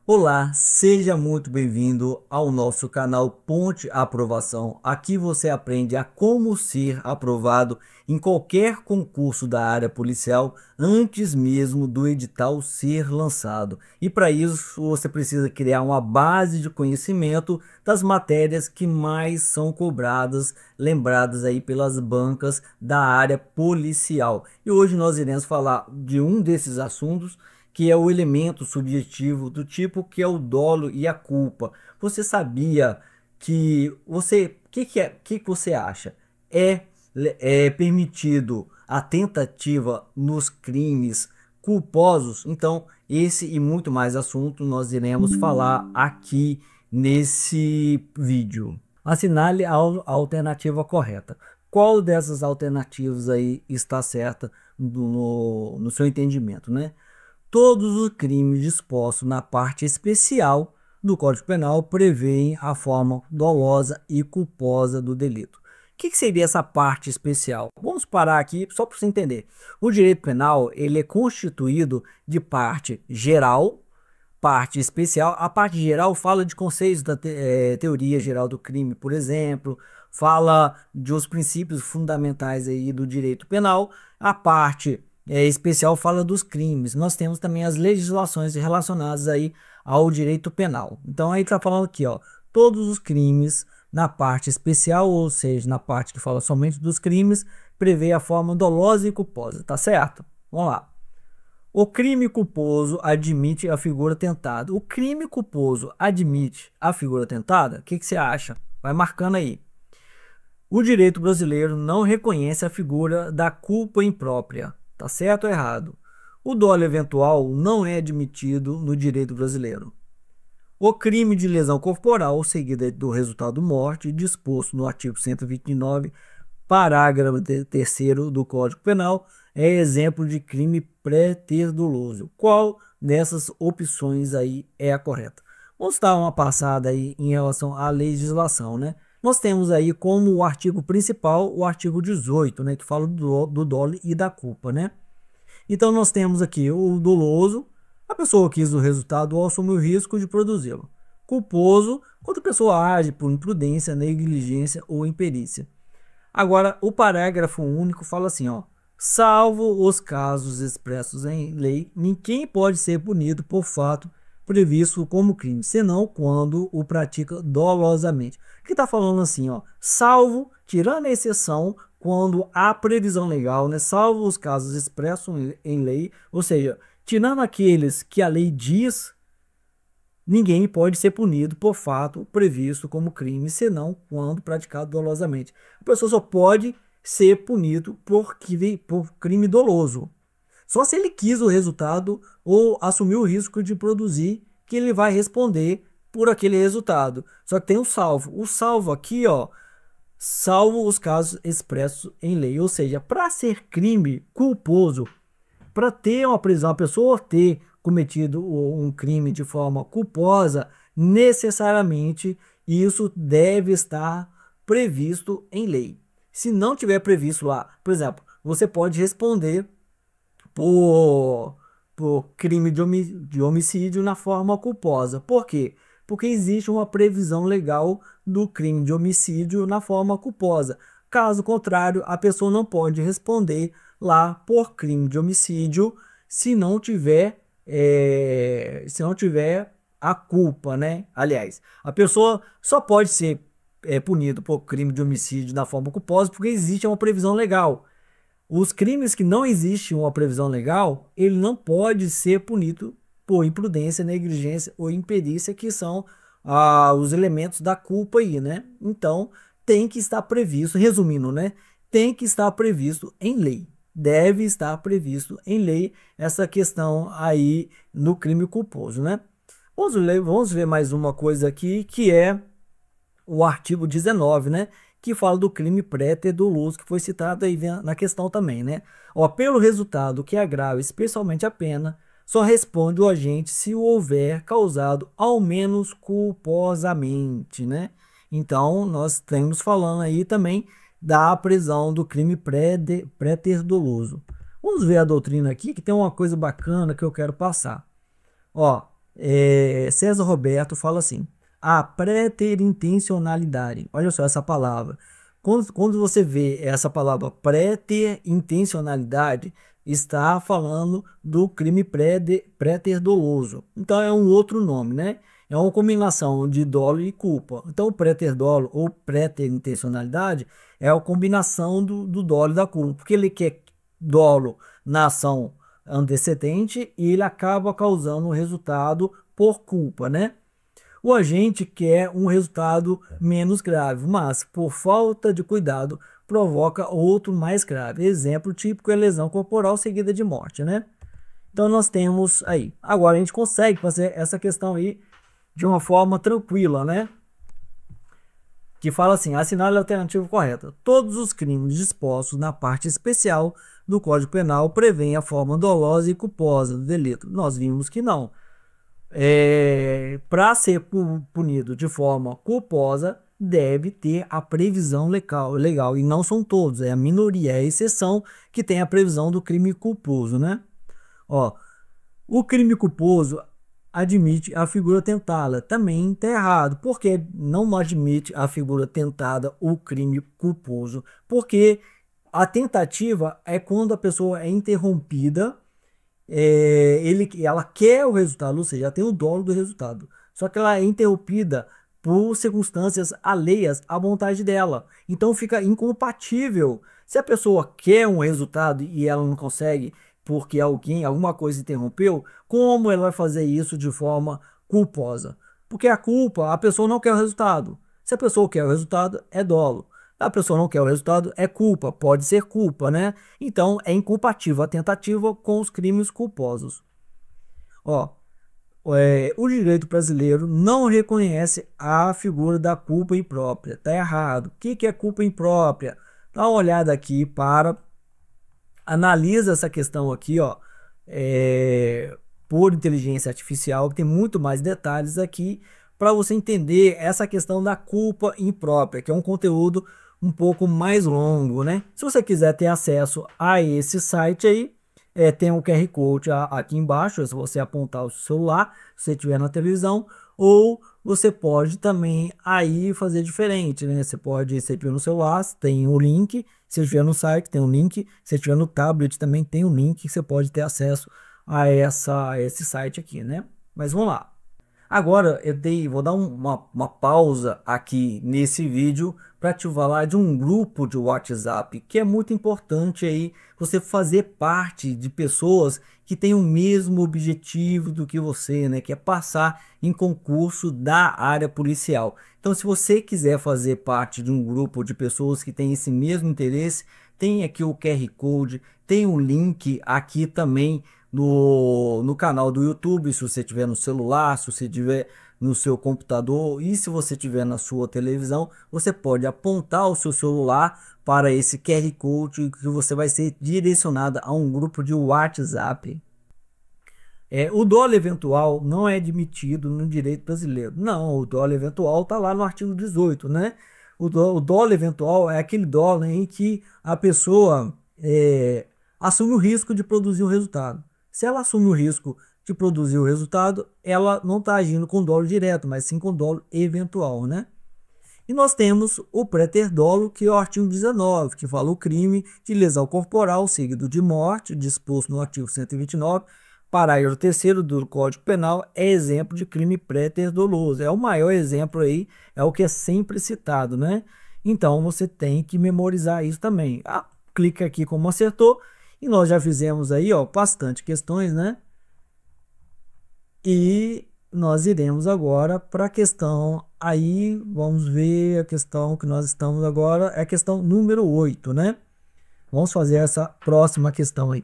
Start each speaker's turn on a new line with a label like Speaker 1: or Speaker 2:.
Speaker 1: Olá, seja muito bem-vindo ao nosso canal Ponte Aprovação. Aqui você aprende a como ser aprovado em qualquer concurso da área policial antes mesmo do edital ser lançado. E para isso você precisa criar uma base de conhecimento das matérias que mais são cobradas, lembradas aí pelas bancas da área policial. E hoje nós iremos falar de um desses assuntos, que é o elemento subjetivo do tipo que é o dolo e a culpa. Você sabia que você acha? É, é permitido a tentativa nos crimes culposos? Então, esse e muito mais assunto nós iremos falar aqui nesse vídeo. Assinale a alternativa correta. Qual dessas alternativas aí está certa no seu entendimento, né? Todos os crimes dispostos na parte especial do Código Penal prevêem a forma dolosa e culposa do delito. O que seria essa parte especial? Vamos parar aqui só para você entender. O direito penal ele é constituído de parte geral, parte especial. A parte geral fala de conceitos da teoria geral do crime, por exemplo, fala de os princípios fundamentais aí do direito penal. A parte especial fala dos crimes. Nós temos também as legislações relacionadas aí ao direito penal. Então aí está falando aqui, ó, todos os crimes na parte especial, ou seja, na parte que fala somente dos crimes, prevê a forma dolosa e culposa, tá certo? Vamos lá. O crime culposo admite a figura tentada. O crime culposo admite a figura tentada? O que você acha? Vai marcando aí. O direito brasileiro não reconhece a figura da culpa imprópria. Tá certo ou errado? O dolo eventual não é admitido no direito brasileiro. O crime de lesão corporal seguida do resultado morte, disposto no artigo 129, parágrafo 3º do Código Penal, é exemplo de crime pré-ter doloso. Qual dessas opções aí é a correta? Vamos dar uma passada aí em relação à legislação, né? Nós temos aí como o artigo principal o artigo 18, né, que fala do dolo e da culpa, né? Então nós temos aqui o doloso, a pessoa quis o resultado ou assume o risco de produzi-lo. Culposo, quando a pessoa age por imprudência, negligência ou imperícia. Agora, o parágrafo único fala assim, ó: salvo os casos expressos em lei, ninguém pode ser punido por fato previsto como crime, senão quando o pratica dolosamente. Que está falando assim, ó, salvo, tirando a exceção, quando há previsão legal, né, salvo os casos expressos em lei, ou seja, tirando aqueles que a lei diz, ninguém pode ser punido por fato previsto como crime, senão quando praticado dolosamente. A pessoa só pode ser punido por crime doloso. Só se ele quis o resultado ou assumiu o risco de produzir, que ele vai responder por aquele resultado. Só que tem um salvo. O salvo aqui, ó, salvo os casos expressos em lei. Ou seja, para ser crime culposo, para ter uma prisão, a pessoa ter cometido um crime de forma culposa, necessariamente isso deve estar previsto em lei. Se não tiver previsto lá, por exemplo, você pode responder por, por crime de homicídio na forma culposa. Por quê? Porque existe uma previsão legal do crime de homicídio na forma culposa. Caso contrário, a pessoa não pode responder lá por crime de homicídio se não tiver a culpa, né? Aliás, a pessoa só pode ser punida por crime de homicídio na forma culposa porque existe uma previsão legal. Os crimes que não existe uma previsão legal, ele não pode ser punido por imprudência, negligência ou imperícia, que são os elementos da culpa aí, né? Então, tem que estar previsto, resumindo, né? Tem que estar previsto em lei. Deve estar previsto em lei essa questão aí no crime culposo, né? Vamos ver mais uma coisa aqui, que é o artigo 19, né? Que fala do crime pré-ter doloso, que foi citado aí na questão também, né? Ó, pelo resultado que agrava especialmente a pena, só responde o agente se o houver causado ao menos culposamente, né? Então, nós estamos falando aí também da prisão do crime pré-ter doloso. Vamos ver a doutrina aqui, que tem uma coisa bacana que eu quero passar. Ó, César Roberto fala assim: a preterintencionalidade. Olha só essa palavra. Quando você vê essa palavra preterintencionalidade, está falando do crime préter-doloso. Então é um outro nome, né? É uma combinação de dolo e culpa. Então o préter-dolo ou preterintencionalidade é a combinação do dolo e da culpa, porque ele quer dolo na ação antecedente e ele acaba causando um resultado por culpa, né? O agente quer um resultado menos grave, mas por falta de cuidado provoca outro mais grave. Exemplo típico é lesão corporal seguida de morte, né? Então nós temos aí. Agora a gente consegue fazer essa questão aí de uma forma tranquila, né? Que fala assim: assinale a alternativa correta. Todos os crimes dispostos na parte especial do Código Penal prevêem a forma dolosa e culposa do delito. Nós vimos que não. Para ser punido de forma culposa, deve ter a previsão legal. E não são todos, é a minoria, é a exceção que tem a previsão do crime culposo, né? Ó, o crime culposo admite a figura tentada. Também está errado. Porque não admite a figura tentada o crime culposo? Porque a tentativa é quando a pessoa é interrompida, ela quer o resultado, ou seja, ela tem o dolo do resultado. Só que ela é interrompida por circunstâncias alheias à vontade dela. Então fica incompatível. Se a pessoa quer um resultado e ela não consegue porque alguma coisa interrompeu, como ela vai fazer isso de forma culposa? Porque a culpa, a pessoa não quer o resultado. Se a pessoa quer o resultado, é dolo. A pessoa não quer o resultado, é culpa, pode ser culpa, né? Então é incompatível a tentativa com os crimes culposos. Ó, o direito brasileiro não reconhece a figura da culpa imprópria. Tá errado. O que é culpa imprópria? Dá uma olhada aqui analisa essa questão aqui, ó, por inteligência artificial, que tem muito mais detalhes aqui para você entender essa questão da culpa imprópria, que é um conteúdo um pouco mais longo, né? Se você quiser ter acesso a esse site aí, tem um QR Code aqui embaixo, se você apontar o celular, se você estiver na televisão, ou você pode também aí fazer diferente, né? Você pode, se tiver no celular, tem o link, se estiver no site, tem um link, se estiver no tablet, também tem um link, você pode ter acesso a esse site aqui, né? Mas vamos lá. Agora vou dar uma pausa aqui nesse vídeo para te falar de um grupo de WhatsApp que é muito importante aí você fazer parte de pessoas que têm o mesmo objetivo do que você, né? Que é passar em concurso da área policial. Então, se você quiser fazer parte de um grupo de pessoas que têm esse mesmo interesse, tem aqui o QR Code, tem um link aqui também no canal do YouTube, se você tiver no celular, se você tiver no seu computador e se você tiver na sua televisão, você pode apontar o seu celular para esse QR Code que você vai ser direcionado a um grupo de WhatsApp. O dolo eventual não é admitido no direito brasileiro. Não, o dolo eventual está lá no artigo 18, né? O dolo eventual é aquele dolo em que a pessoa assume o risco de produzir o resultado. Se ela assume o risco de produzir o resultado, ela não está agindo com dolo direto, mas sim com dolo eventual, né? E nós temos o préter-dolo, que é o artigo 19, que fala o crime de lesão corporal seguido de morte, disposto no artigo 129, parágrafo 3º do Código Penal, é exemplo de crime préter-doloso. É o maior exemplo aí, é o que é sempre citado, né? Então você tem que memorizar isso também. Clica aqui como acertou. E nós já fizemos aí, ó, bastante questões, né? E nós iremos agora para a questão aí, vamos ver a questão que nós estamos agora, é a questão número 8, né? Vamos fazer essa próxima questão aí.